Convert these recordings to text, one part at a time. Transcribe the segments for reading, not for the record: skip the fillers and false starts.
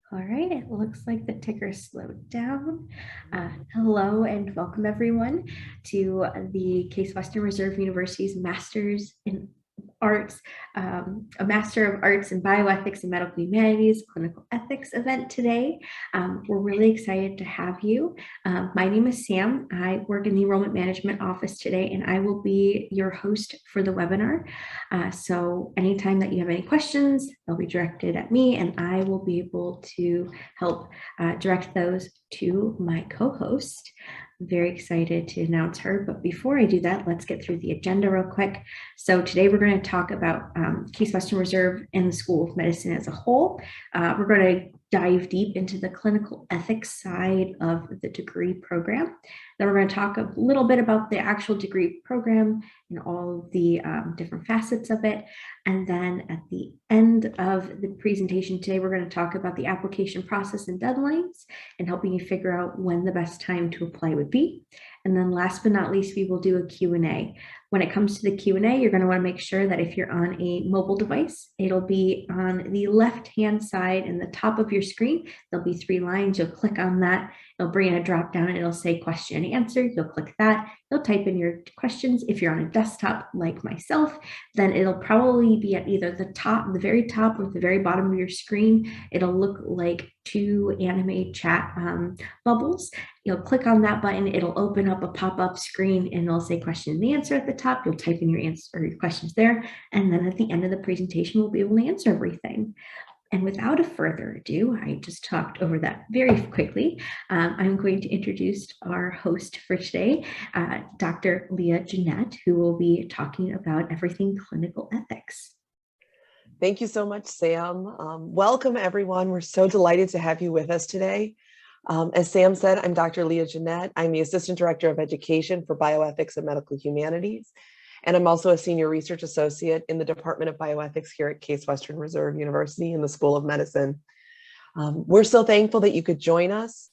All right, it looks like the ticker slowed down. Hello and welcome everyone to the Case Western Reserve University's Masters in Arts, a Master of Arts in Bioethics and Medical Humanities Clinical Ethics event today. We're really excited to have you. My name is Sam. I work in the Enrollment Management Office today, and I will be your host for the webinar. So anytime that you have any questions, they'll be directed at me, and I will be able to help direct those to my co-host. Very excited to announce her, but before I do that, let's get through the agenda real quick. So today we're going to talk about Case Western Reserve and the School of Medicine as a whole. We're going to dive deep into the clinical ethics side of the degree program. Then we're going to talk a little bit about the actual degree program and all of the different facets of it. And then at the end of the presentation today, we're going to talk about the application process and deadlines and helping you figure out when the best time to apply would be. And then last but not least, we will do a Q&A. When it comes to the Q&A, you're going to want to make sure that if you're on a mobile device, it'll be on the left-hand side in the top of your screen. There'll be 3 lines. You'll click on that. It'll bring in a drop down and it'll say question and answer. You'll click that. You'll type in your questions. If you're on a desktop like myself, then it'll probably be at either the top, the very top, or the very bottom of your screen. It'll look like 2 anime chat bubbles. You'll click on that button, it'll open up a pop-up screen and it'll say question and answer at the top. You'll type in your answer or your questions there. And then at the end of the presentation, we'll be able to answer everything. And without a further ado, I just talked over that very quickly. I'm going to introduce our host for today, Dr. Leah Jeanette, who will be talking about everything clinical ethics. Thank you so much, Sam. Welcome, everyone. We're so delighted to have you with us today. As Sam said, I'm Dr. Leah Jeanette. I'm the Assistant Director of Education for Bioethics and Medical Humanities, and I'm also a Senior Research Associate in the Department of Bioethics here at Case Western Reserve University in the School of Medicine. We're so thankful that you could join us.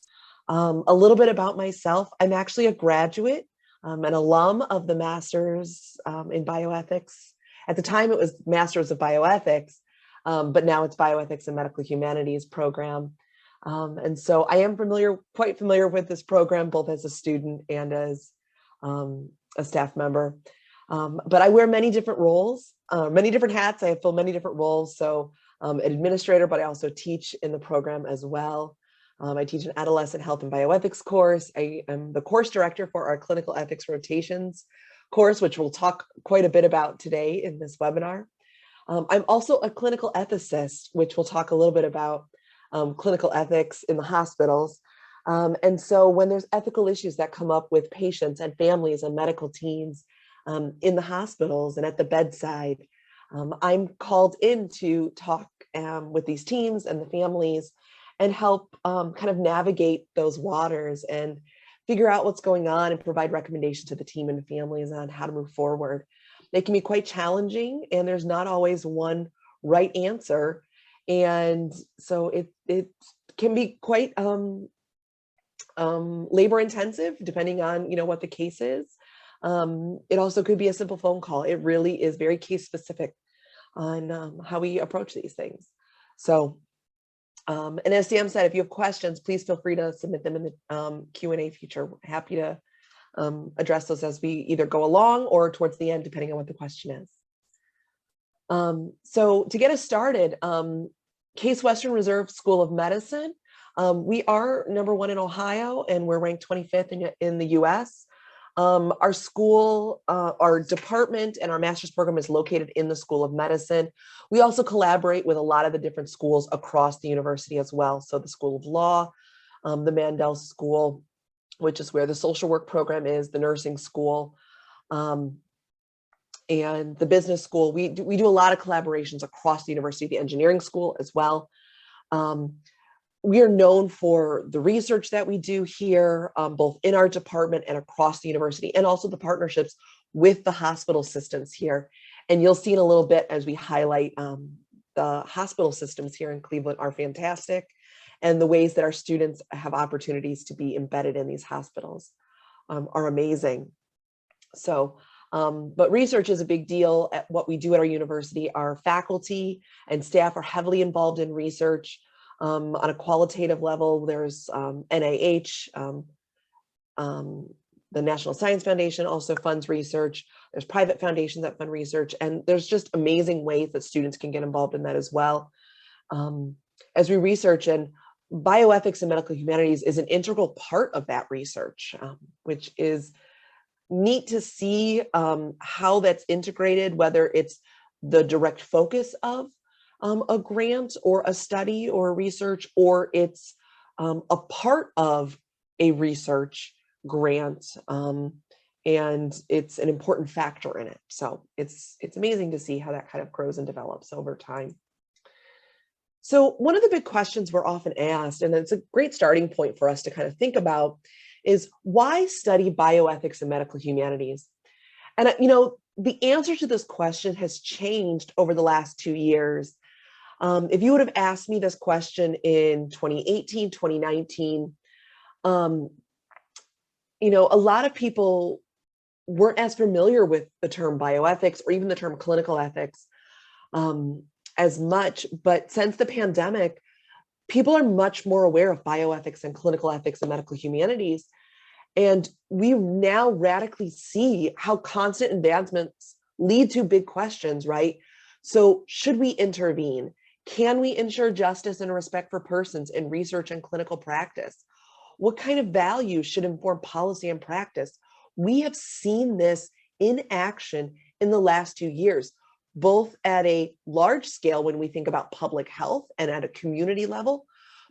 A little bit about myself. I'm actually a graduate, an alum of the Masters in Bioethics. At the time, it was Masters of Bioethics, but now it's Bioethics and Medical Humanities program. And so I am quite familiar with this program, both as a student and as a staff member. But I wear many different roles, many different hats. I fill many different roles. So an administrator, but I also teach in the program as well. I teach an adolescent health and bioethics course. I am the course director for our clinical ethics rotations course, which we'll talk quite a bit about today in this webinar. I'm also a clinical ethicist, which we'll talk a little bit about clinical ethics in the hospitals. And so when there's ethical issues that come up with patients and families and medical teams in the hospitals and at the bedside, I'm called in to talk with these teams and the families and help kind of navigate those waters and figure out what's going on and provide recommendations to the team and the families on how to move forward. They can be quite challenging, and there's not always one right answer. And so it can be quite labor intensive, depending on what the case is. It also could be a simple phone call. It really is very case specific on how we approach these things. So, and as Sam said, if you have questions, please feel free to submit them in the Q&A feature. We're happy to address those as we either go along or towards the end, depending on what the question is. So to get us started, Case Western Reserve School of Medicine, we are #1 in Ohio, and we're ranked 25th in the US. Our school, our department, and our master's program is located in the School of Medicine. We also collaborate with a lot of the different schools across the university as well. So the School of Law, the Mandel School, which is where the social work program is, the nursing school, and the business school. We do a lot of collaborations across the university, the engineering school as well. We are known for the research that we do here, both in our department and across the university, and also the partnerships with the hospital systems here. And you'll see in a little bit as we highlight the hospital systems here in Cleveland are fantastic, and the ways that our students have opportunities to be embedded in these hospitals are amazing. So, but research is a big deal at what we do at our university. Our faculty and staff are heavily involved in research. On a qualitative level, there's NIH, the National Science Foundation also funds research. There's private foundations that fund research, and there's just amazing ways that students can get involved in that as well. As we research, and bioethics and medical humanities is an integral part of that research, which is neat to see how that's integrated, whether it's the direct focus of a grant or a study or a research, or it's a part of a research grant, and it's an important factor in it. So it's amazing to see how that kind of grows and develops over time. So one of the big questions we're often asked, and it's a great starting point for us to kind of think about, is why study bioethics and medical humanities? And the answer to this question has changed over the last 2 years. If you would have asked me this question in 2018, 2019, a lot of people weren't as familiar with the term bioethics or even the term clinical ethics as much. But since the pandemic, people are much more aware of bioethics and clinical ethics and medical humanities. And we now radically see how constant advancements lead to big questions, right? So should we intervene? Can we ensure justice and respect for persons in research and clinical practice? What kind of values should inform policy and practice? We have seen this in action in the last 2 years, both at a large scale when we think about public health and at a community level,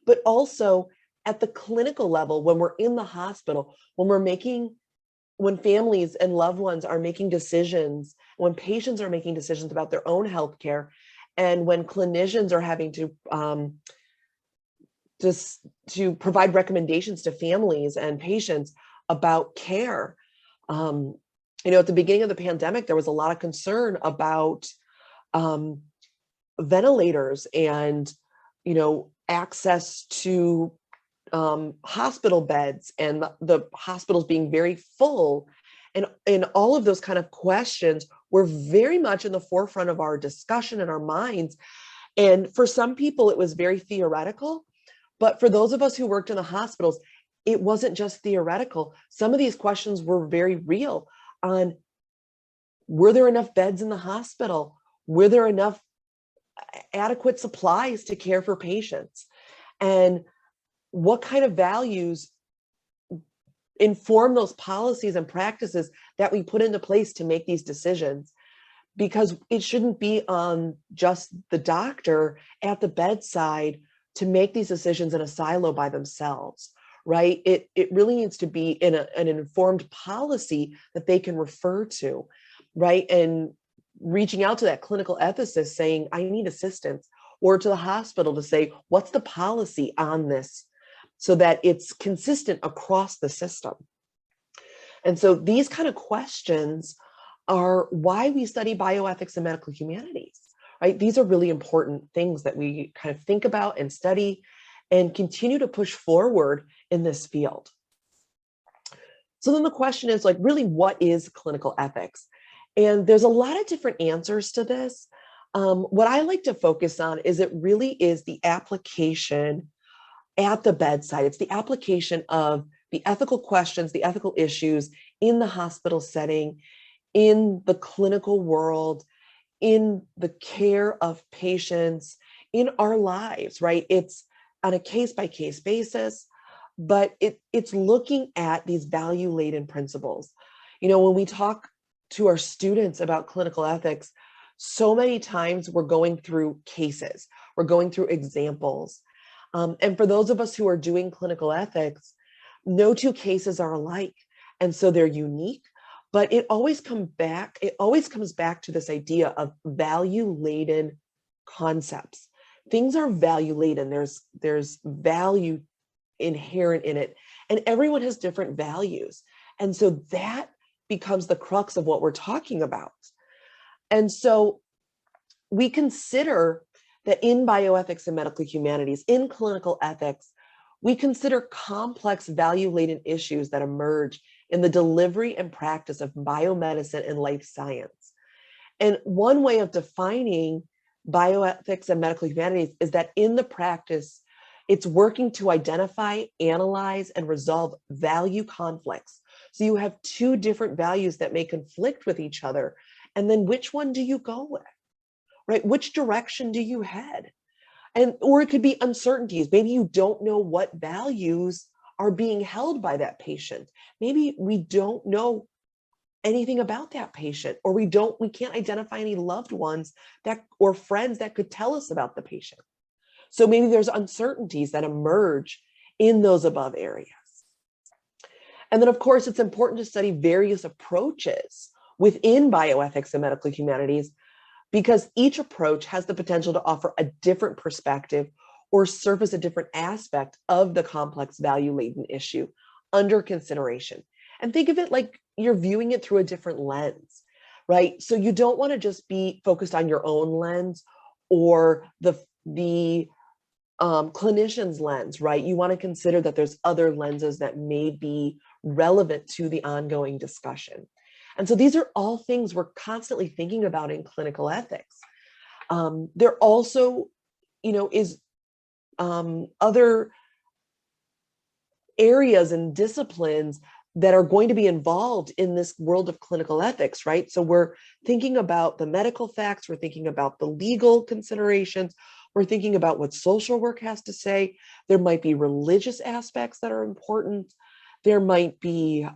but also at the clinical level when we're in the hospital, when families and loved ones are making decisions, when patients are making decisions about their own health care, and when clinicians are having to provide recommendations to families and patients about care. At the beginning of the pandemic, there was a lot of concern about ventilators and, access to hospital beds and the hospitals being very full. And all of those kind of questions were very much in the forefront of our discussion in our minds. And for some people, it was very theoretical. But for those of us who worked in the hospitals, it wasn't just theoretical. Some of these questions were very real on, were there enough beds in the hospital? Were there enough adequate supplies to care for patients? And what kind of values inform those policies and practices that we put into place to make these decisions? Because it shouldn't be on just the doctor at the bedside to make these decisions in a silo by themselves, right? It really needs to be in an informed policy that they can refer to, right? And reaching out to that clinical ethicist saying, I need assistance, or to the hospital to say, what's the policy on this, so that it's consistent across the system. And so these kind of questions are why we study bioethics and medical humanities, right? These are really important things that we kind of think about and study and continue to push forward in this field. So then the question is, like, really, what is clinical ethics? And there's a lot of different answers to this. What I like to focus on is it really is the application at the bedside. It's the application of the ethical questions, the ethical issues in the hospital setting, in the clinical world, in the care of patients, in our lives, right? It's on a case-by-case basis, but it's looking at these value-laden principles. When we talk to our students about clinical ethics, so many times we're going through cases, we're going through examples. And for those of us who are doing clinical ethics, no two cases are alike. And so they're unique, but it always comes back to this idea of value-laden concepts. Things are value-laden. There's value inherent in it, and everyone has different values. And so that becomes the crux of what we're talking about. And so we consider that in bioethics and medical humanities, in clinical ethics, we consider complex value-laden issues that emerge in the delivery and practice of biomedicine and life science. And one way of defining bioethics and medical humanities is that in the practice, It's working to identify, analyze, and resolve value conflicts. So you have two different values that may conflict with each other. And then which one do you go with, right? Which direction do you head? Or it could be uncertainties. Maybe you don't know what values are being held by that patient. Maybe we don't know anything about that patient, or we can't identify any loved ones or friends that could tell us about the patient. So maybe there's uncertainties that emerge in those above areas. And then, of course, it's important to study various approaches within bioethics and medical humanities, because each approach has the potential to offer a different perspective or surface a different aspect of the complex value-laden issue under consideration. And think of it like you're viewing it through a different lens, right? So you don't want to just be focused on your own lens or the clinician's lens, right? You want to consider that there's other lenses that may be relevant to the ongoing discussion. And so these are all things we're constantly thinking about in clinical ethics. There also, is other areas and disciplines that are going to be involved in this world of clinical ethics, right? So we're thinking about the medical facts, we're thinking about the legal considerations, we're thinking about what social work has to say. There might be religious aspects that are important. There might be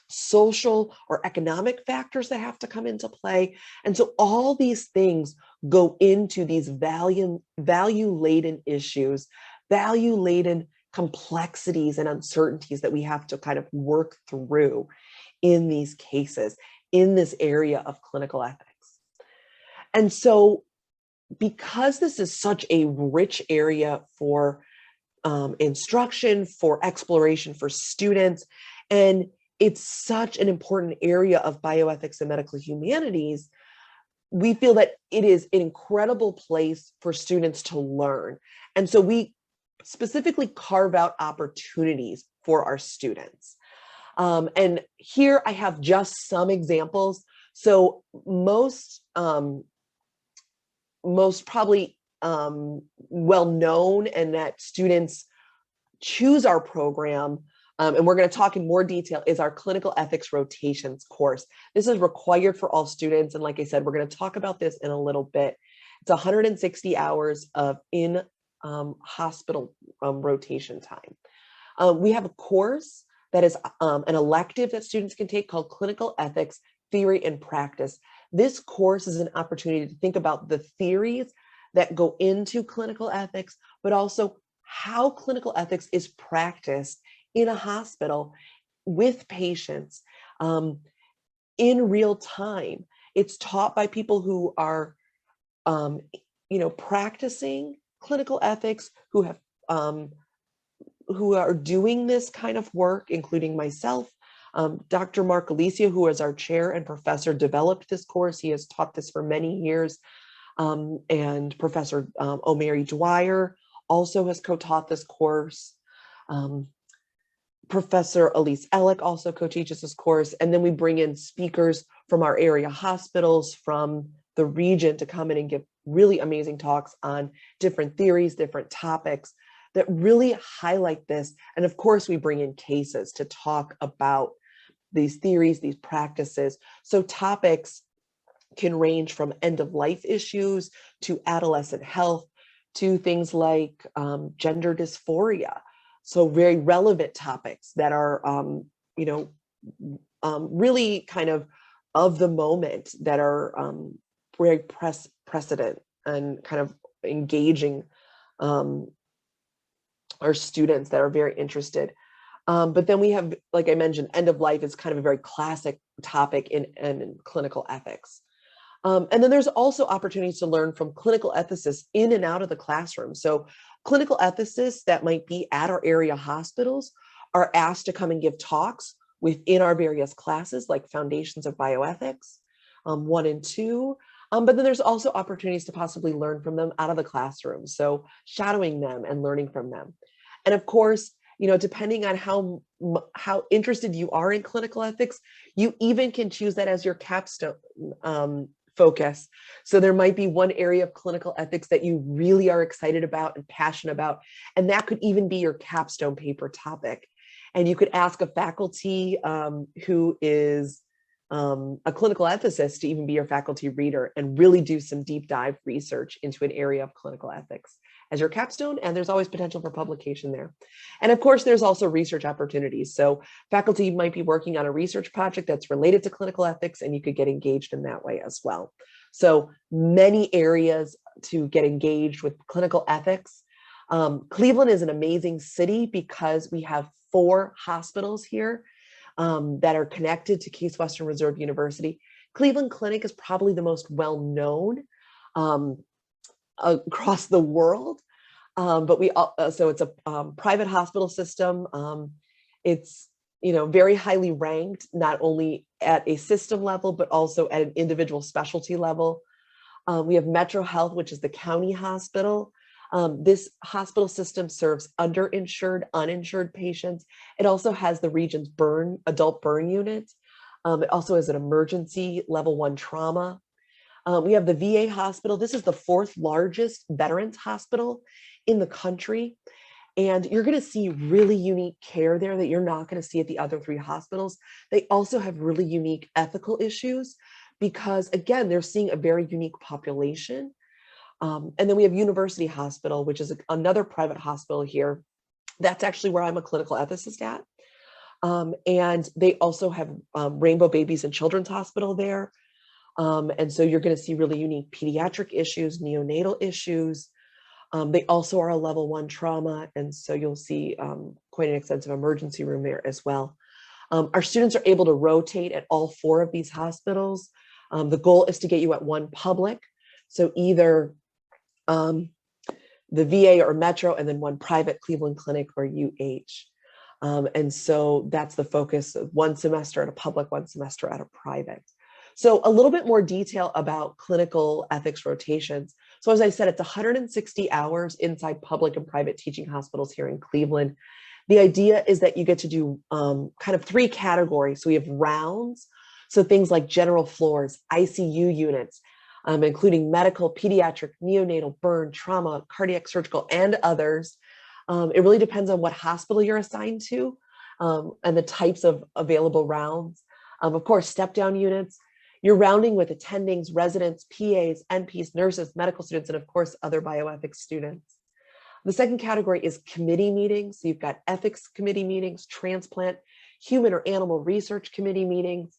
social or economic factors that have to come into play. And so all these things go into these value-laden issues, value-laden complexities and uncertainties that we have to kind of work through in these cases, in this area of clinical ethics. And so because this is such a rich area for instruction, for exploration for students, and it's such an important area of bioethics and medical humanities, we feel that it is an incredible place for students to learn. And so we specifically carve out opportunities for our students. And here I have just some examples. So most probably well known and that students choose our program, and we're going to talk in more detail, is our clinical ethics rotations course. This is required for all students. And like I said, we're going to talk about this in a little bit. It's 160 hours of hospital rotation time. We have a course that is an elective that students can take called Clinical Ethics, Theory and Practice. This course is an opportunity to think about the theories that go into clinical ethics, but also how clinical ethics is practiced in a hospital with patients in real time. It's taught by people who are, practicing clinical ethics, who are doing this kind of work, including myself. Dr. Mark Alicia, who is our chair and professor, developed this course. He has taught this for many years. And Professor O'Mary Dwyer also has co-taught this course. Professor Elise Ellick also co-teaches this course. And then we bring in speakers from our area hospitals, from the region, to come in and give really amazing talks on different theories, different topics that really highlight this. And of course, we bring in cases to talk about these theories, these practices. So topics can range from end-of-life issues to adolescent health to things like gender dysphoria. So very relevant topics that are, really kind of the moment, that are very precedent and kind of engaging our students that are very interested. But then we have, like I mentioned, end of life is kind of a very classic topic in clinical ethics. And then there's also opportunities to learn from clinical ethicists in and out of the classroom. So clinical ethicists that might be at our area hospitals are asked to come and give talks within our various classes, like Foundations of Bioethics 1 and 2. But then there's also opportunities to possibly learn from them out of the classroom. So shadowing them and learning from them. And of course, depending on how interested you are in clinical ethics, you even can choose that as your capstone focus. So there might be one area of clinical ethics that you really are excited about and passionate about, and that could even be your capstone paper topic. And you could ask a faculty who is a clinical ethicist to even be your faculty reader and really do some deep dive research into an area of clinical ethics as your capstone, and there's always potential for publication there. And of course, there's also research opportunities. So faculty might be working on a research project that's related to clinical ethics, and you could get engaged in that way as well. So many areas to get engaged with clinical ethics. Cleveland is an amazing city because we have 4 hospitals here that are connected to Case Western Reserve University. Cleveland Clinic is probably the most well-known across the world, but so it's a private hospital system. It's very highly ranked, not only at a system level, but also at an individual specialty level. We have MetroHealth, which is the county hospital. This hospital system serves underinsured, uninsured patients. It also has the region's adult burn unit. It also has an emergency level 1 trauma. We have the VA hospital. This is the 4th largest veterans hospital in the country. And you're going to see really unique care there that you're not going to see at the other 3 hospitals. They also have really unique ethical issues because, again, they're seeing a very unique population. And then we have University Hospital, which is another private hospital here. That's actually where I'm a clinical ethicist at. And they also have Rainbow Babies and Children's Hospital there. And so you're going to see really unique pediatric issues, neonatal issues. They also are a level 1 trauma. And so you'll see quite an extensive emergency room there as well. Our students are able to rotate at all 4 of these hospitals. The goal is to get you at one public. So either the VA or Metro, and then one private, Cleveland Clinic or UH. And so that's the focus of one semester at a public, one semester at a private. So a little bit more detail about clinical ethics rotations. So as I said, it's 160 hours inside public and private teaching hospitals here in Cleveland. The idea is that you get to do kind of 3 categories. So we have rounds. So things like general floors, ICU units, including medical, pediatric, neonatal, burn, trauma, cardiac, surgical, and others. It really depends on what hospital you're assigned to and the types of available rounds. Of course, step-down units. You're rounding with attendings, residents, PAs, NPs, nurses, medical students, and of course, other bioethics students. The second category is committee meetings. So you've got ethics committee meetings, transplant, human or animal research committee meetings.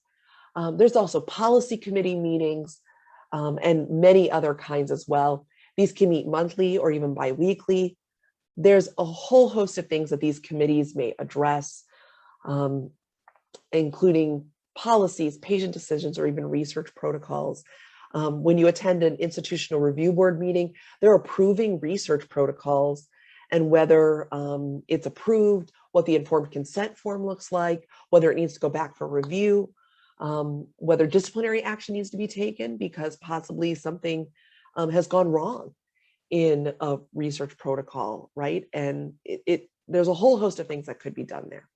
There's also policy committee meetings and many other kinds as well. These can meet monthly or even biweekly. There's a whole host of things that these committees may address, including policies, patient decisions, or even research protocols. When you attend an institutional review board meeting, they're approving research protocols and whether it's approved, what the informed consent form looks like, whether it needs to go back for review, whether disciplinary action needs to be taken because possibly something has gone wrong in a research protocol, right? And there's a whole host of things that could be done there.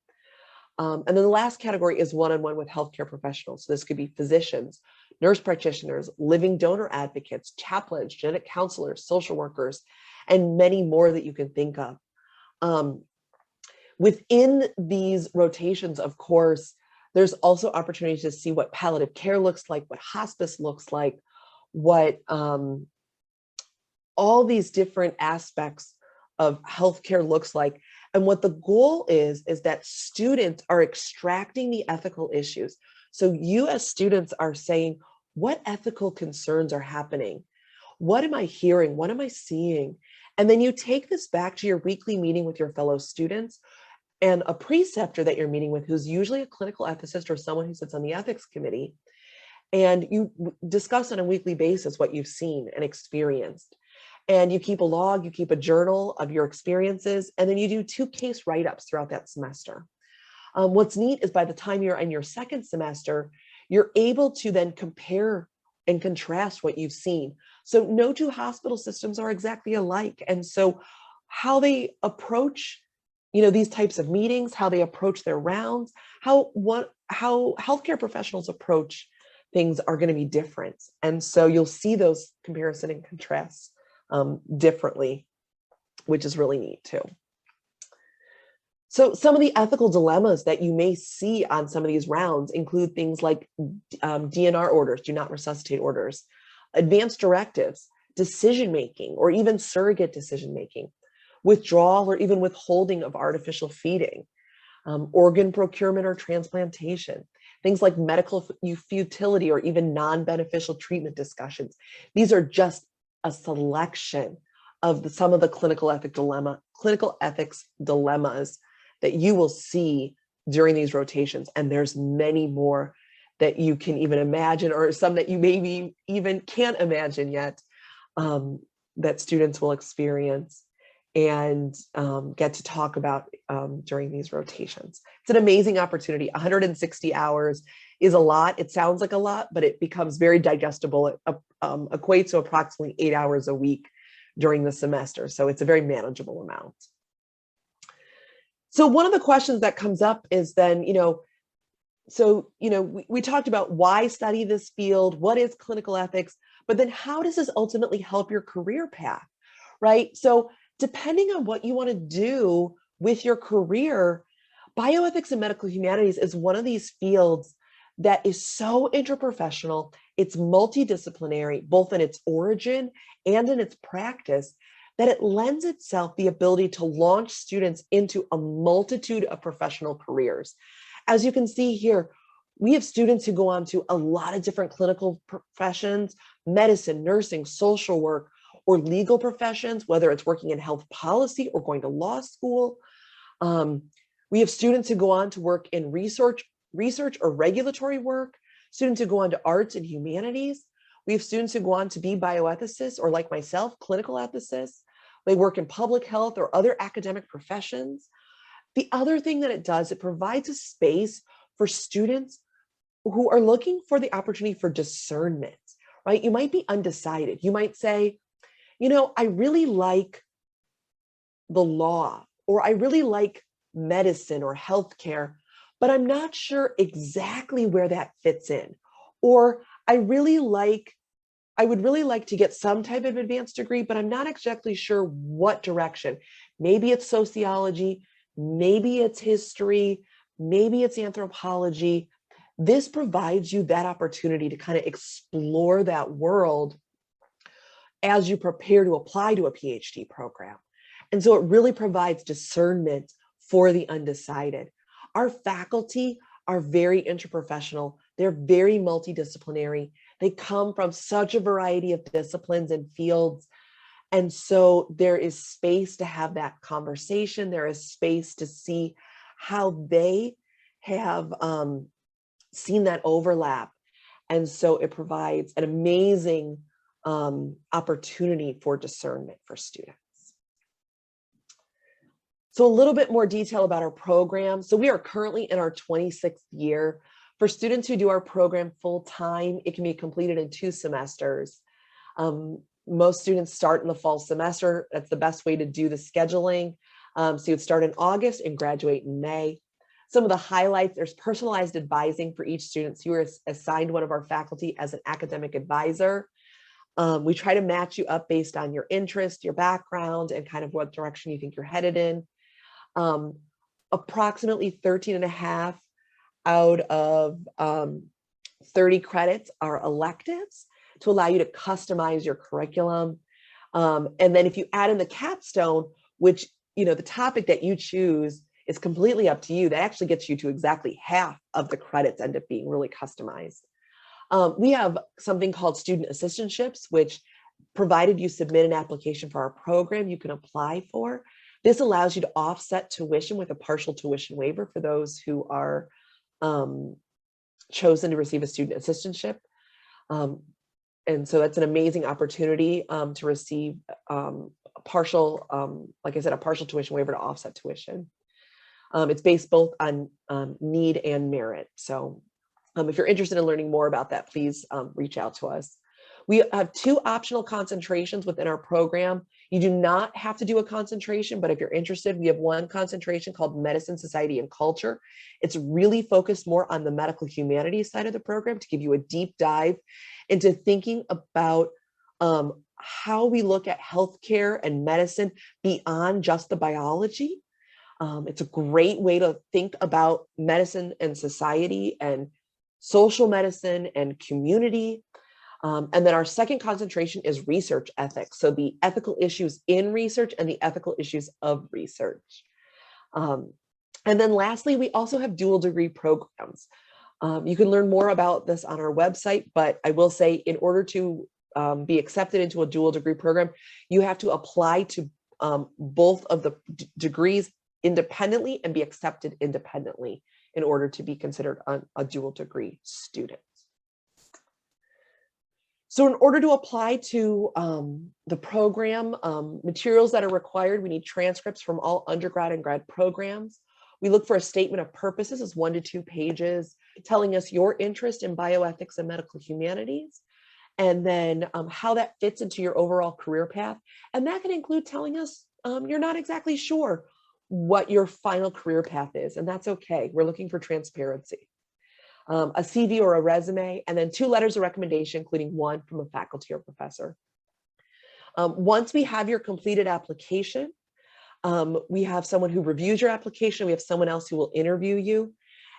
And then the last category is one-on-one with healthcare professionals. So this could be physicians, nurse practitioners, living donor advocates, chaplains, genetic counselors, social workers, and many more that you can think of. Within these rotations, of course, there's also opportunity to see what palliative care looks like, what hospice looks like, what all these different aspects of healthcare looks like. And what the goal is that students are extracting the ethical issues. So you as students are saying, what ethical concerns are happening? What am I hearing? What am I seeing? And then you take this back to your weekly meeting with your fellow students and a preceptor that you're meeting with, who's usually a clinical ethicist or someone who sits on the ethics committee. And you discuss on a weekly basis what you've seen and experienced. And you keep a log, you keep a journal of your experiences, and then you do 2 case write-ups throughout that semester. What's neat is by the time you're in your second semester, you're able to then compare and contrast what you've seen. So no 2 hospital systems are exactly alike. And so how they approach, these types of meetings, how they approach their rounds, how healthcare professionals approach things are going to be different. And so you'll see those comparison and contrasts differently, which is really neat too. So some of the ethical dilemmas that you may see on some of these rounds include things like DNR orders, do not resuscitate orders, advanced directives, decision-making, or even surrogate decision-making, withdrawal or even withholding of artificial feeding, organ procurement or transplantation, things like medical futility or even non-beneficial treatment discussions. These are just a selection of some of the clinical ethics dilemmas that you will see during these rotations. And there's many more that you can even imagine, or some that you maybe even can't imagine yet, that students will experience and get to talk about during these rotations. It's an amazing opportunity. 160 hours is a lot. It sounds like a lot, but it becomes very digestible. It equates to approximately 8 hours a week during the semester. So it's a very manageable amount. So one of the questions that comes up is then, we talked about why study this field, what is clinical ethics, but then how does this ultimately help your career path, right? So depending on what you want to do with your career, bioethics and medical humanities is one of these fields that is so interprofessional. It's multidisciplinary, both in its origin and in its practice, that it lends itself the ability to launch students into a multitude of professional careers. As you can see here, we have students who go on to a lot of different clinical professions, medicine, nursing, social work, or legal professions, whether it's working in health policy or going to law school. We have students who go on to work in research or regulatory work, students who go on to arts and humanities. We have students who go on to be bioethicists, or like myself, clinical ethicists. They work in public health or other academic professions. The other thing that it does, it provides a space for students who are looking for the opportunity for discernment, right? You might be undecided. You might say, I really like the law, or I really like medicine or healthcare, but I'm not sure exactly where that fits in. Or I would really like to get some type of advanced degree, but I'm not exactly sure what direction. Maybe it's sociology, maybe it's history, maybe it's anthropology. This provides you that opportunity to kind of explore that world as you prepare to apply to a PhD program. And so it really provides discernment for the undecided. Our faculty are very interprofessional. They're very multidisciplinary. They come from such a variety of disciplines and fields. And so there is space to have that conversation. There is space to see how they have seen that overlap. And so it provides an amazing opportunity for discernment for students. So a little bit more detail about our program. So we are currently in our 26th year. For students who do our program full time, it can be completed in 2 semesters. Most students start in the fall semester. That's the best way to do the scheduling. So you'd start in August and graduate in May. Some of the highlights, there's personalized advising for each student. So you are assigned one of our faculty as an academic advisor. We try to match you up based on your interest, your background, and kind of what direction you think you're headed in. Approximately 13 and a half out of 30 credits are electives to allow you to customize your curriculum. And then if you add in the capstone, which, the topic that you choose is completely up to you, that actually gets you to exactly half of the credits end up being really customized. We have something called student assistantships, which provided you submit an application for our program, you can apply for. This allows you to offset tuition with a partial tuition waiver for those who are chosen to receive a student assistantship. And so that's an amazing opportunity to receive like I said, a partial tuition waiver to offset tuition. It's based both on need and merit. So if you're interested in learning more about that, please reach out to us. We have 2 optional concentrations within our program. You do not have to do a concentration, but if you're interested, we have 1 concentration called Medicine, Society, and Culture. It's really focused more on the medical humanities side of the program to give you a deep dive into thinking about how we look at healthcare and medicine beyond just the biology. It's a great way to think about medicine and society and social medicine and community. And then our second concentration is research ethics. So the ethical issues in research and the ethical issues of research. And then lastly, we also have dual degree programs. You can learn more about this on our website, but I will say in order to be accepted into a dual degree program, you have to apply to both of the degrees independently and be accepted independently in order to be considered a dual degree student. So in order to apply to the program, materials that are required, we need transcripts from all undergrad and grad programs. We look for a statement of purposes as 1 to 2 pages, telling us your interest in bioethics and medical humanities, and then how that fits into your overall career path. And that can include telling us you're not exactly sure what your final career path is, and that's okay. We're looking for transparency. A CV or a resume, and then 2 letters of recommendation, including 1 from a faculty or professor. Once we have your completed application, we have someone who reviews your application. We have someone else who will interview you.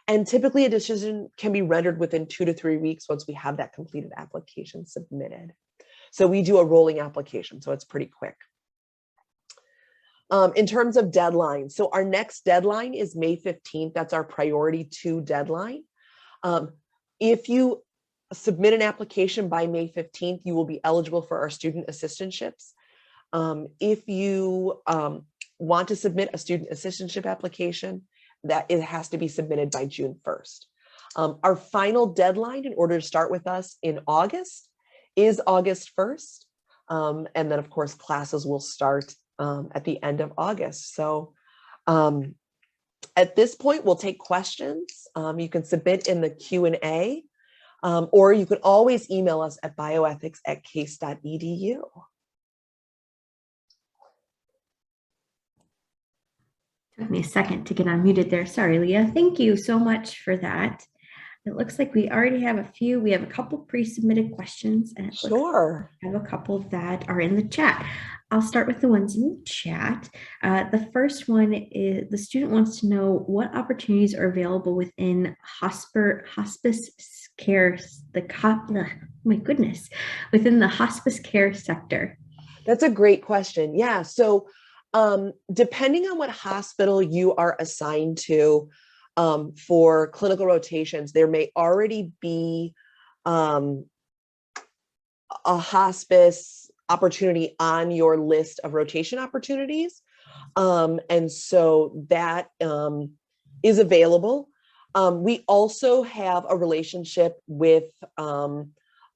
And typically a decision can be rendered within 2 to 3 weeks once we have that completed application submitted. So we do a rolling application, so it's pretty quick. In terms of deadlines, so our next deadline is May 15th. That's our priority 2 deadline. If you submit an application by May 15th, you will be eligible for our student assistantships. If you want to submit a student assistantship application, that it has to be submitted by June 1st. Our final deadline in order to start with us in August is August 1st. And then of course, classes will start at the end of August. So at this point, we'll take questions. You can submit in the Q&A, or you can always email us at bioethics@case.edu. Took me a second to get unmuted there. Sorry, Leah. Thank you so much for that. It looks like we already have a few. We have a couple pre-submitted questions, and it looks Sure. like we have a couple that are in the chat. I'll start with the ones in the chat. The first one is the student wants to know what opportunities are available within hospice care, within the hospice care sector. That's a great question. Yeah. So depending on what hospital you are assigned to for clinical rotations, there may already be a hospice opportunity on your list of rotation opportunities. And so that is available. We also have a relationship with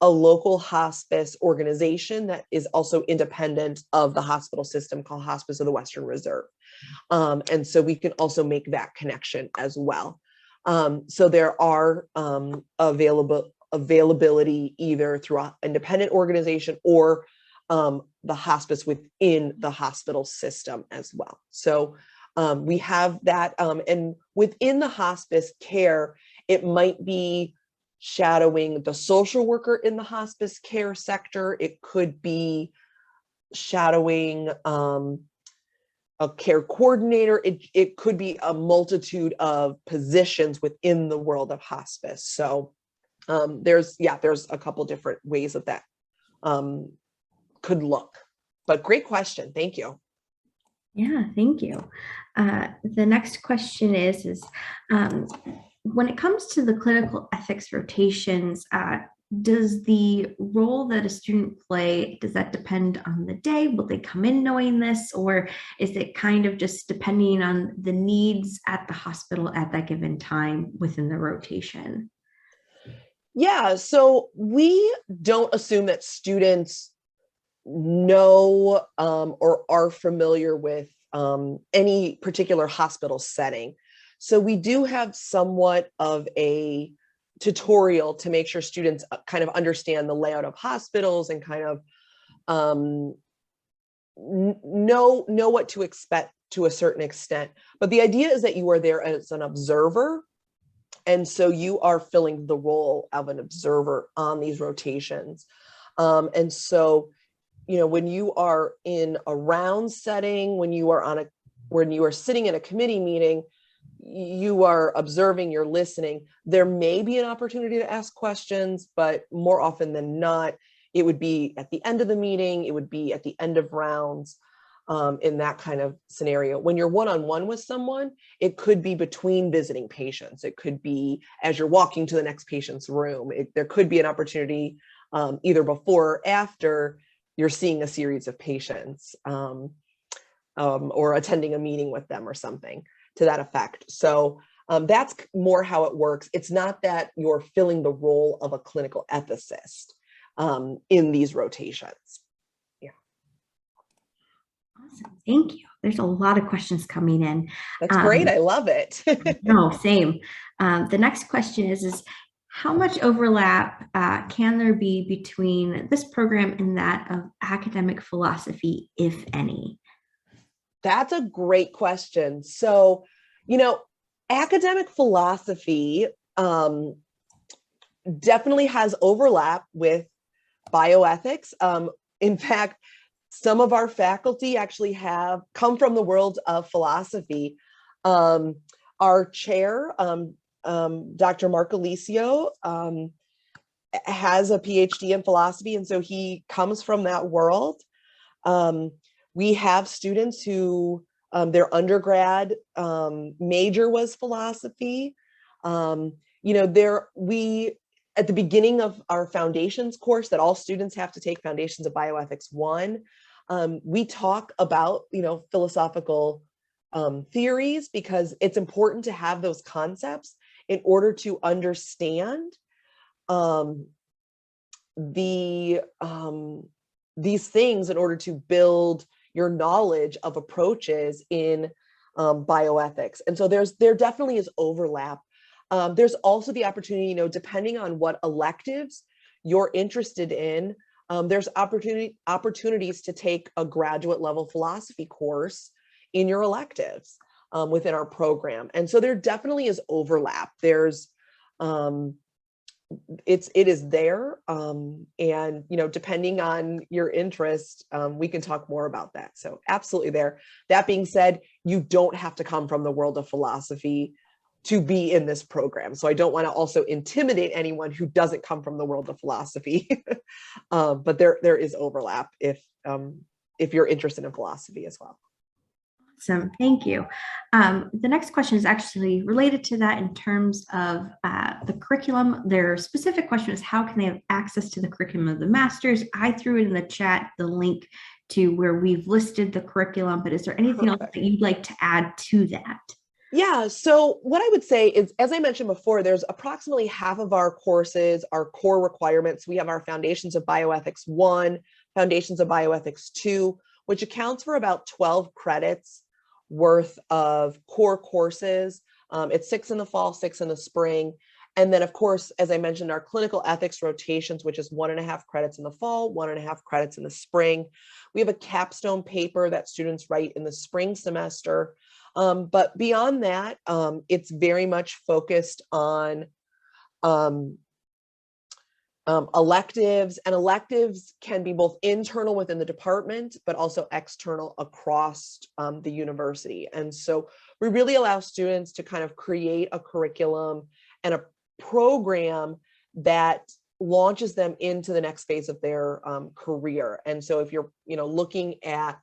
a local hospice organization that is also independent of the hospital system called Hospice of the Western Reserve. And so we can also make that connection as well. So there are availability either through an independent organization or the hospice within the hospital system as well. So we have that, and within the hospice care, it might be shadowing the social worker in the hospice care sector. It could be shadowing a care coordinator. It could be a multitude of positions within the world of hospice. So there's a couple different ways of that could look, but great question. Thank you. Yeah, thank you. The next question is when it comes to the clinical ethics rotations, does the role that a student play, does that depend on the day? Will they come in knowing this, or is it kind of just depending on the needs at the hospital at that given time within the rotation? Yeah, so we don't assume that students know or are familiar with any particular hospital setting. So we do have somewhat of a tutorial to make sure students kind of understand the layout of hospitals and kind of know what to expect to a certain extent. But the idea is that you are there as an observer. And so you are filling the role of an observer on these rotations. And so, when you are in a round setting, when you are sitting in a committee meeting, you are observing, you're listening. There may be an opportunity to ask questions, but more often than not, it would be at the end of the meeting, it would be at the end of rounds, in that kind of scenario. When you're one-on-one with someone, it could be between visiting patients. It could be as you're walking to the next patient's room. There could be an opportunity either before or after you're seeing a series of patients, or attending a meeting with them or something to that effect. So that's more how it works. It's not that you're filling the role of a clinical ethicist in these rotations. Yeah. Awesome. Thank you. There's a lot of questions coming in. That's great. I love it. No, same. The next question is how much overlap can there be between this program and that of academic philosophy, if any? That's a great question. So, academic philosophy definitely has overlap with bioethics. In fact, some of our faculty actually come from the world of philosophy. Our chair, Dr. Mark Alicio, has a PhD in philosophy, and so he comes from that world. We have students who their undergrad major was philosophy. At the beginning of our foundations course that all students have to take, Foundations of Bioethics 1, we talk about, philosophical theories, because it's important to have those concepts in order to understand these things, in order to build your knowledge of approaches in bioethics. And so there definitely is overlap. There's also the opportunity, depending on what electives you're interested in, there's opportunities to take a graduate level philosophy course in your electives within our program. And so there definitely is overlap. There's it is there, and depending on your interest, we can talk more about that. So absolutely there. That being said, you don't have to come from the world of philosophy to be in this program. So I don't want to also intimidate anyone who doesn't come from the world of philosophy, but there is overlap if you're interested in philosophy as well. Awesome, thank you. The next question is actually related to that in terms of the curriculum. Their specific question is, how can they have access to the curriculum of the masters? I threw in the chat the link to where we've listed the curriculum, but is there anything else that you'd like to add to that? Yeah, so what I would say is, as I mentioned before, there's approximately half of our courses, our core requirements. We have our Foundations of Bioethics 1, Foundations of Bioethics 2, which accounts for about 12 credits worth of core courses. It's 6 in the fall, 6 in the spring. And then, of course, as I mentioned, our clinical ethics rotations, which is 1.5 credits in the fall, 1.5 credits in the spring. We have a capstone paper that students write in the spring semester. But beyond that, it's very much focused on electives, and electives can be both internal within the department, but also external across the university. And so we really allow students to kind of create a curriculum and a program that launches them into the next phase of their career. And so if you're looking at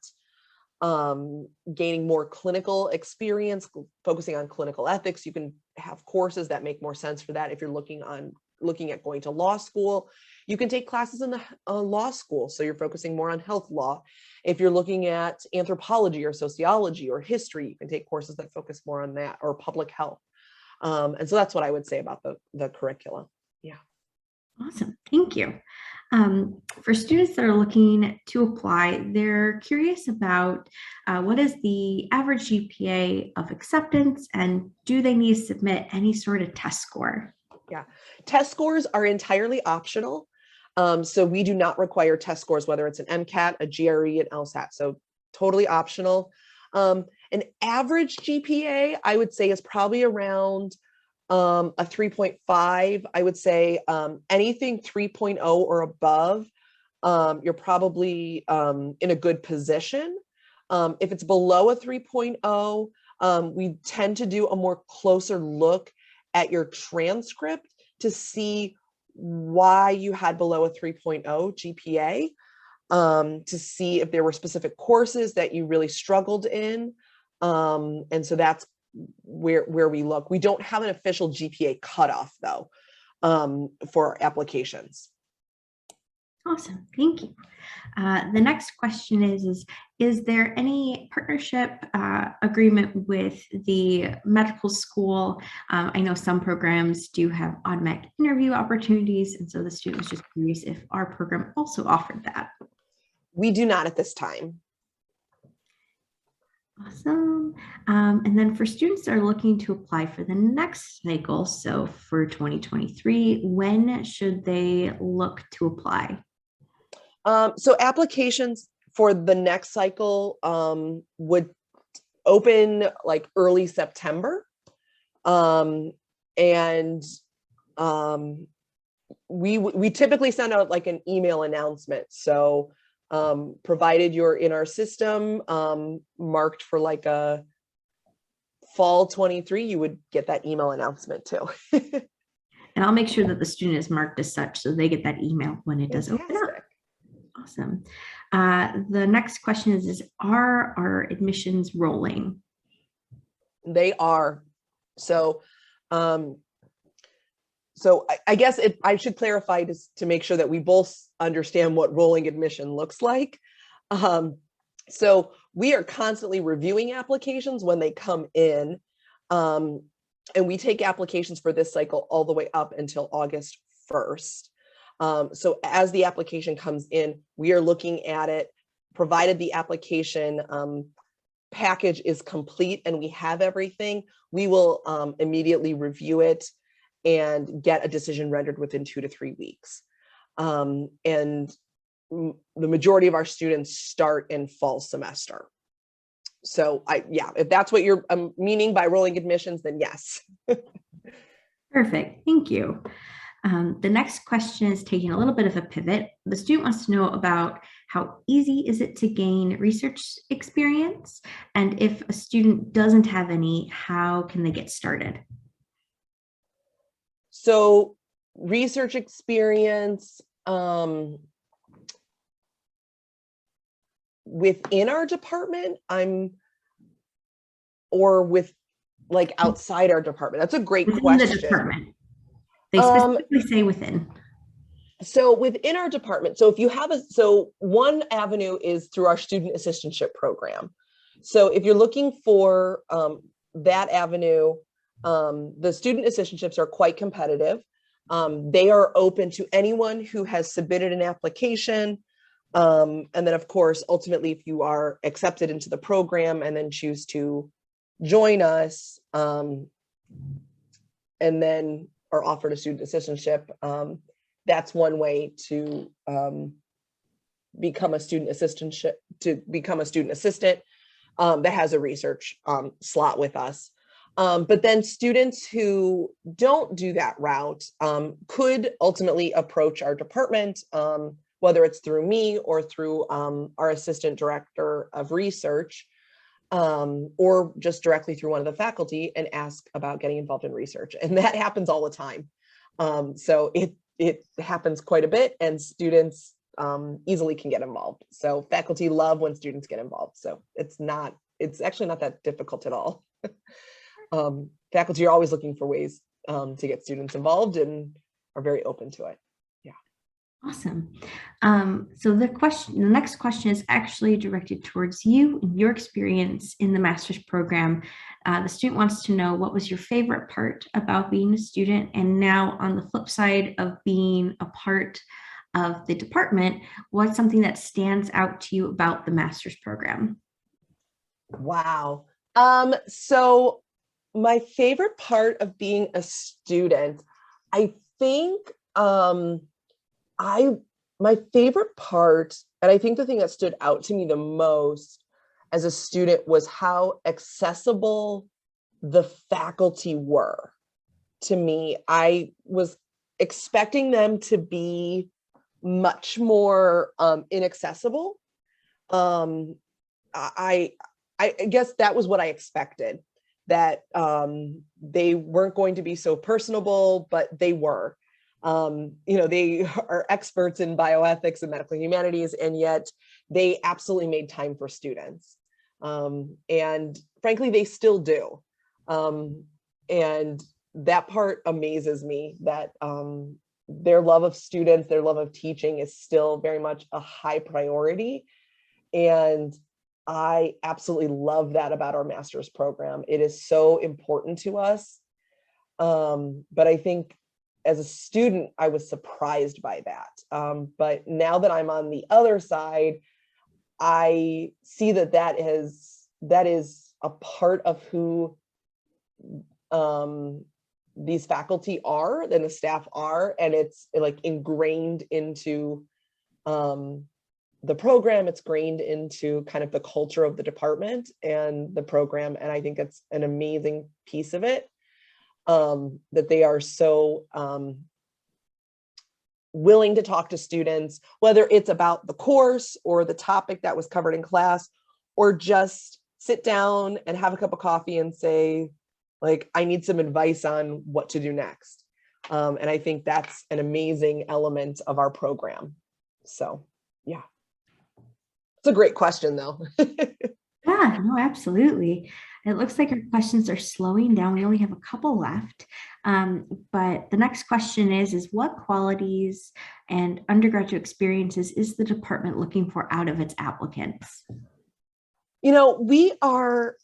gaining more clinical experience, focusing on clinical ethics, you can have courses that make more sense for that. If you're looking at going to law school, you can take classes in the law school, so you're focusing more on health law. If you're looking at anthropology or sociology or history, you can take courses that focus more on that, or public health. And so that's what I would say about the curriculum. Yeah. Awesome, thank you. For students that are looking to apply, they're curious about what is the average GPA of acceptance, and do they need to submit any sort of test score? Yeah, test scores are entirely optional. So we do not require test scores, whether it's an MCAT, a GRE, an LSAT. So totally optional. An average GPA, I would say, is probably around a 3.5. I would say anything 3.0 or above, you're probably in a good position. If it's below a 3.0, we tend to do a more closer look at your transcript to see why you had below a 3.0 GPA, to see if there were specific courses that you really struggled in. And so that's where we look. We don't have an official GPA cutoff though, for applications. Awesome, thank you. The next question is there any partnership agreement with the medical school? I know some programs do have automatic interview opportunities, and so the student was just curious if our program also offered that. We do not at this time. Awesome. And then for students that are looking to apply for the next cycle, so for 2023, when should they look to apply? So applications for the next cycle would open like early September. We typically send out like an email announcement. So provided you're in our system, marked for like a fall 23, you would get that email announcement too. And I'll make sure that the student is marked as such so they get that email when it does open up. Awesome. The next question is are our admissions rolling? They are. So, I guess I should clarify to make sure that we both understand what rolling admission looks like. So we are constantly reviewing applications when they come in, and we take applications for this cycle all the way up until August 1st. So as the application comes in, we are looking at it, provided the application package is complete and we have everything, we will immediately review it and get a decision rendered within 2 to 3 weeks. And the majority of our students start in fall semester. So if that's what you're meaning by rolling admissions, then yes. Perfect, thank you. The next question is taking a little bit of a pivot. The student wants to know about how easy is it to gain research experience? And if a student doesn't have any, how can they get started? So research experience within our department, or with like outside our department? That's a great question. The department. They specifically say within. So within our department, so if you have one avenue is through our student assistantship program. So if you're looking for that avenue, the student assistantships are quite competitive. They are open to anyone who has submitted an application. And then of course, ultimately, if you are accepted into the program and then choose to join us, and then are offered a student assistantship, that's one way to become a student assistant that has a research slot with us. But then students who don't do that route could ultimately approach our department, whether it's through me or through our assistant director of research, or just directly through one of the faculty and ask about getting involved in research. And that happens all the time. So it happens quite a bit, and students easily can get involved. So faculty love when students get involved. So it's actually not that difficult at all. Faculty are always looking for ways to get students involved and are very open to it. Yeah. Awesome. So the next question is actually directed towards you and your experience in the master's program. The student wants to know, what was your favorite part about being a student? And now on the flip side of being a part of the department, what's something that stands out to you about the master's program? Wow. So my favorite part of being a student, I think I my favorite part, and I think the thing that stood out to me the most as a student was how accessible the faculty were to me. I was expecting them to be much more inaccessible. Um, I I guess that was what I expected, that they weren't going to be so personable, but they were. They are experts in bioethics and medical humanities, and yet they absolutely made time for students. And frankly, they still do. And that part amazes me, that their love of students, their love of teaching is still very much a high priority. And I absolutely love that about our master's program. It is so important to us. But I think as a student, I was surprised by that. But now that I'm on the other side, I see that is a part of who these faculty are, and the staff are, and it's like ingrained into the program. It's grained into kind of the culture of the department and the program. And I think it's an amazing piece of it, that they are so willing to talk to students, whether it's about the course or the topic that was covered in class, or just sit down and have a cup of coffee and say, like, I need some advice on what to do next. And I think that's an amazing element of our program. So, yeah. It's a great question, though. Yeah, no, absolutely. It looks like our questions are slowing down. We only have a couple left. But the next question is what qualities and undergraduate experiences is the department looking for out of its applicants? We are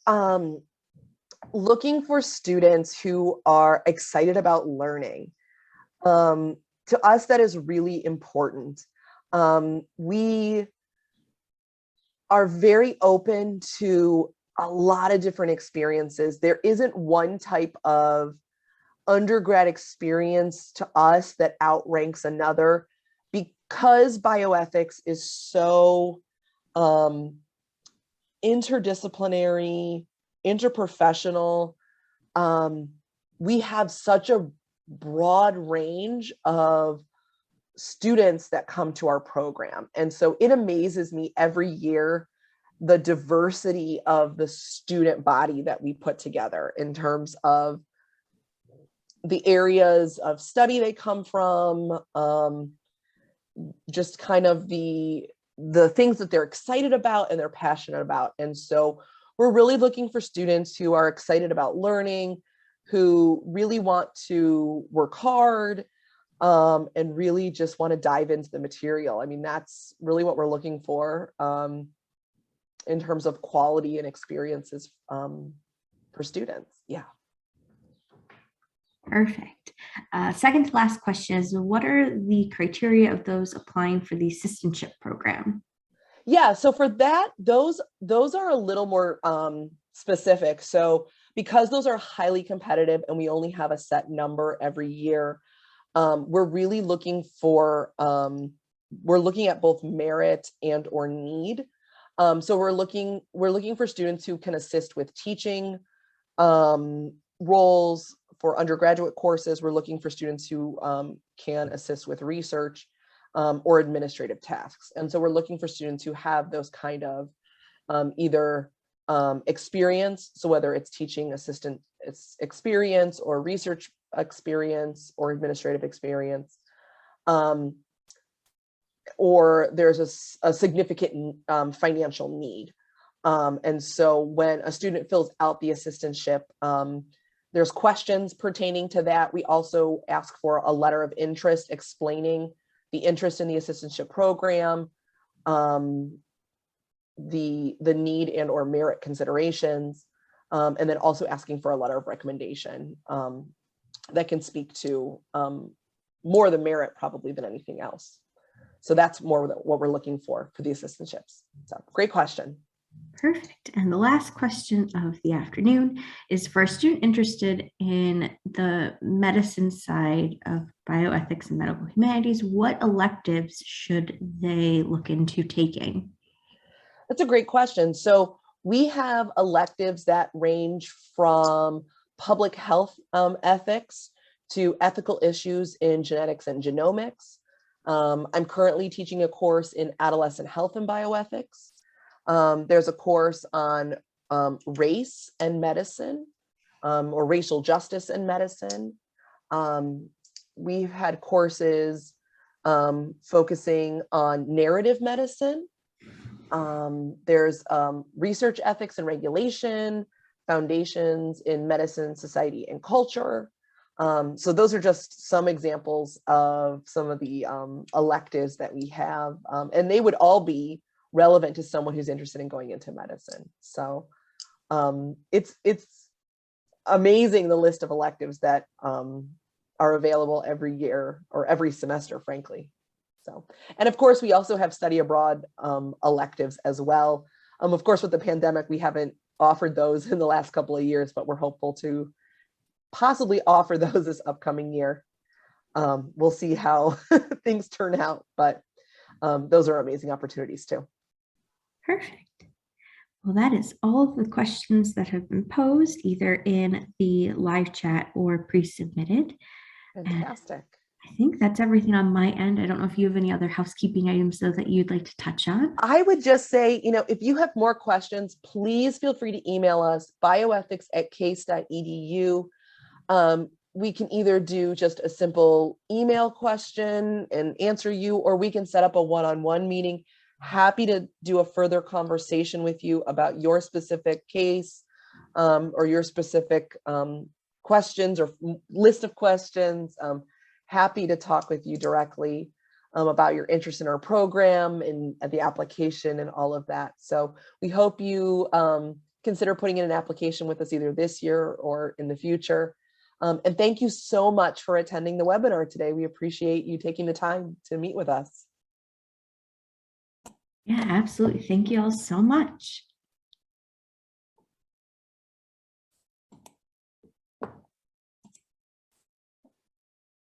looking for students who are excited about learning. To us, that is really important. We are very open to a lot of different experiences. There isn't one type of undergrad experience to us that outranks another, because bioethics is so interdisciplinary, interprofessional. We have such a broad range of students that come to our program. And so it amazes me every year, the diversity of the student body that we put together in terms of the areas of study they come from, just kind of the things that they're excited about and they're passionate about. And so we're really looking for students who are excited about learning, who really want to work hard, and really just want to dive into the material. I mean, that's really what we're looking for, in terms of quality and experiences, for students. Yeah. Perfect. Second to last question is what are the criteria of those applying for the assistantship program? Yeah, so for that, those are a little more specific. So because those are highly competitive and we only have a set number every year, we're really looking for, we're looking at both merit and or need. So we're looking for students who can assist with teaching roles. For undergraduate courses, we're looking for students who can assist with research or administrative tasks. And so we're looking for students who have those kind of either experience, so whether it's teaching assistant experience or research experience or administrative experience, or there's a significant financial need. And so when a student fills out the assistantship, there's questions pertaining to that. We also ask for a letter of interest explaining the interest in the assistantship program, the need and or merit considerations, and then also asking for a letter of recommendation that can speak to more the merit probably than anything else. So that's more what we're looking for the assistantships. So great question. Perfect. And the last question of the afternoon is for a student interested in the medicine side of bioethics and medical humanities, what electives should they look into taking? That's a great question. So we have electives that range from public health ethics to ethical issues in genetics and genomics. I'm currently teaching a course in adolescent health and bioethics. There's a course on race and medicine, or racial justice and medicine. We've had courses focusing on narrative medicine. There's research ethics and regulation, foundations in medicine, society, and culture. So those are just some examples of some of the electives that we have, and they would all be relevant to someone who's interested in going into medicine. So it's amazing, the list of electives that are available every year or every semester, frankly. So, and of course, we also have study abroad electives as well. Of course, with the pandemic, we haven't offered those in the last couple of years, but we're hopeful to possibly offer those this upcoming year. We'll see how things turn out, but those are amazing opportunities too. Perfect. Well, that is all of the questions that have been posed either in the live chat or pre-submitted. Fantastic. I think that's everything on my end. I don't know if you have any other housekeeping items though that you'd like to touch on. I would just say, if you have more questions, please feel free to email us, bioethics@case.edu. We can either do just a simple email question and answer you, or we can set up a one-on-one meeting. Happy to do a further conversation with you about your specific case, or your specific questions or list of questions. Happy to talk with you directly about your interest in our program and the application and all of that. So we hope you consider putting in an application with us either this year or in the future. And thank you so much for attending the webinar today. We appreciate you taking the time to meet with us. Yeah, absolutely. Thank you all so much.